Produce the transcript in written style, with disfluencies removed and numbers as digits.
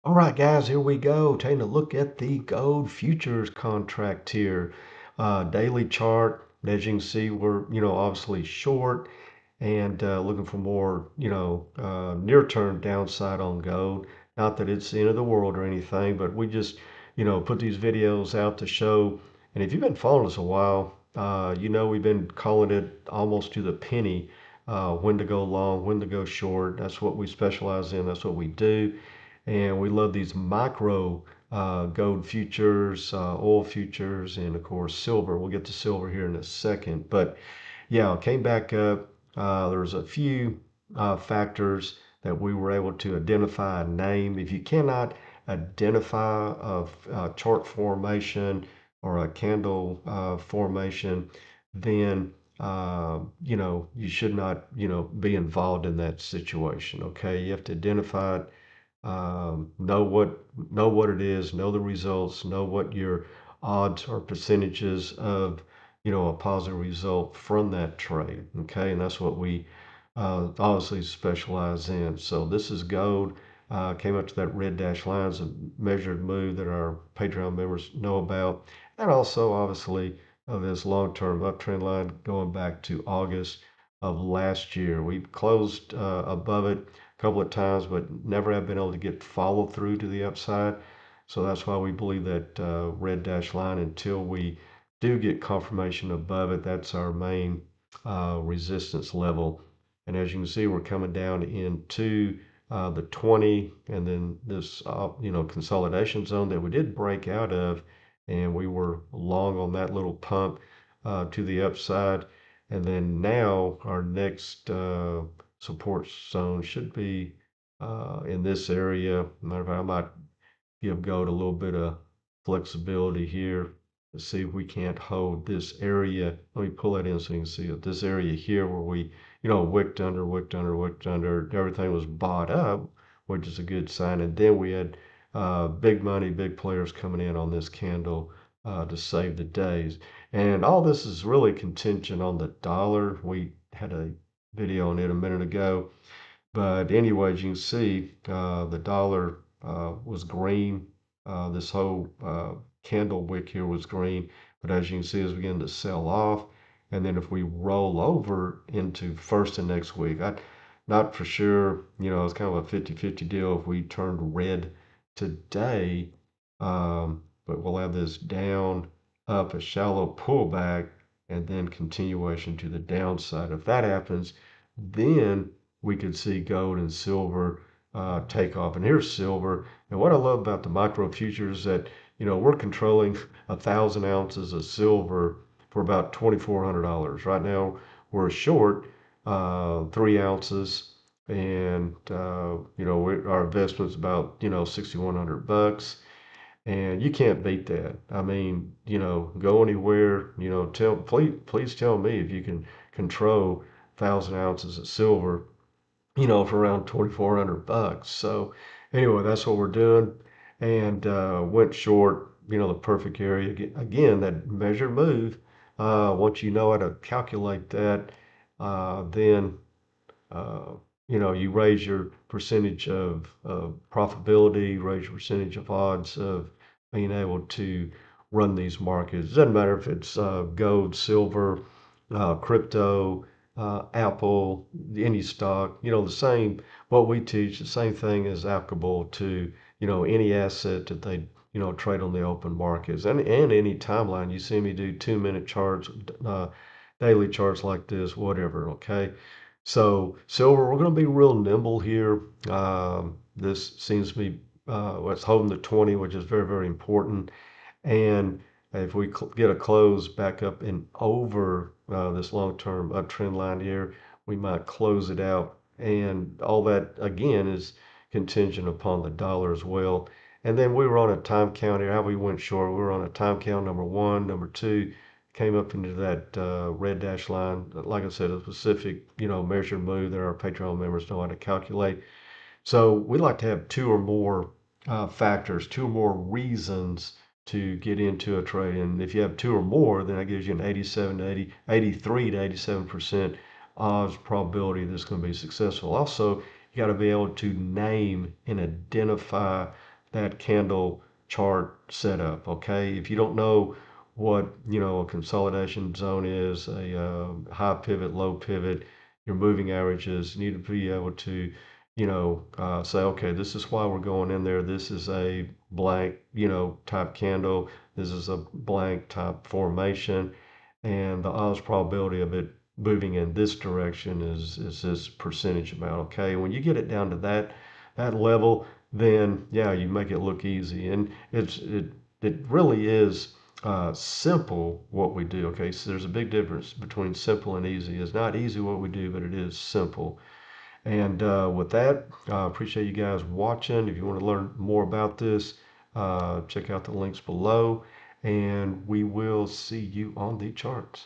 All right, guys, here we go. Taking a look at the gold futures contract here. Daily chart. As you can see, we're, obviously short and looking for more, near-term downside on gold. Not that it's the end of the world or anything, but we just, put these videos out to show. And if you've been following us a while, we've been calling it almost to the penny, when to go long, when to go short. That's what we specialize in. That's what we do. And we love these micro gold futures, oil futures, and of course silver. We'll get to silver here in a second. But yeah, came back up. There's a few factors that we were able to identify and name. If you cannot identify a chart formation or a candle formation, then you should not, be involved in that situation. Okay, you have to identify it, know what it is, know the results, know what your odds or percentages of a positive result from that trade. Okay, and that's what we obviously specialize in. So this is gold. Came up to that red dash line is a measured move that our Patreon members know about, and also obviously of this long-term uptrend line going back to August of last year. We closed above it a couple of times, but never have been able to get follow through to the upside. So that's why we believe that red dash line, until we do get confirmation above it, that's our main resistance level. And as you can see, we're coming down into the 20, and then this consolidation zone that we did break out of, and we were long on that little pump to the upside. And then now our next support zone should be in this area. Matter of fact, I might give gold a little bit of flexibility here to see if we can't hold this area. Let me pull that in so you can see it. This area here where we, wicked under, wicked under, wicked under, everything was bought up, which is a good sign. And then we had big money, big players coming in on this candle to save the days. And all this is really contingent on the dollar. We had a video on it a minute ago. But anyways, you can see the dollar was green. This whole candle wick here was green. But as you can see, it's beginning to sell off. And then if we roll over into first and next week, not for sure, it's kind of a 50-50 deal if we turned red today. But we'll have this down, up, a shallow pullback, and then continuation to the downside. If that happens, then we could see gold and silver take off. And here's silver. And what I love about the micro futures is that, we're controlling 1,000 ounces of silver for about $2,400. Right now, we're short 3 ounces. And, our investment's about, $6,100. And you can't beat that. I mean, go anywhere, please tell me if you can control 1,000 ounces of silver, for around $2,400. So anyway, that's what we're doing. And went short, the perfect area. Again, that measured move. Once you know how to calculate that, then uh, you raise your percentage of profitability, raise your percentage of odds of being able to run these markets. It doesn't matter if it's gold, silver, crypto, Apple, any stock, the same, what we teach, the same thing is applicable to, any asset that they, trade on the open markets, and any timeline. You see me do 2-minute charts, daily charts like this, whatever. Okay. So silver, we're going to be real nimble here. This seems to be what's holding the 20, which is very, very important. And if we get a close back up and over this long-term uptrend line here, we might close it out. And all that, again, is contingent upon the dollar as well. And then we were on a time count here. How we went short, we were on a time count, number one. Number two, came up into that red dash line. Like I said, a specific, measured move that our Patreon members know how to calculate. So we like to have two or more factors, two or more reasons to get into a trade. And if you have two or more, then that gives you an 87 to 80, 83 to 87% odds probability that's going to be successful. Also, you got to be able to name and identify that candle chart setup. Okay, if you don't know what a consolidation zone is, a high pivot, low pivot, your moving averages, you need to be able to say, okay, this is why we're going in there. This is a blank, type candle. This is a blank type formation, and the odds probability of it moving in this direction is this percentage amount. Okay, when you get it down to that level, then yeah, you make it look easy, and it really is simple what we do. Okay, so there's a big difference between simple and easy. It's not easy what we do, but it is simple. And with that, I appreciate you guys watching. If you want to learn more about this, check out the links below, and we will see you on the charts.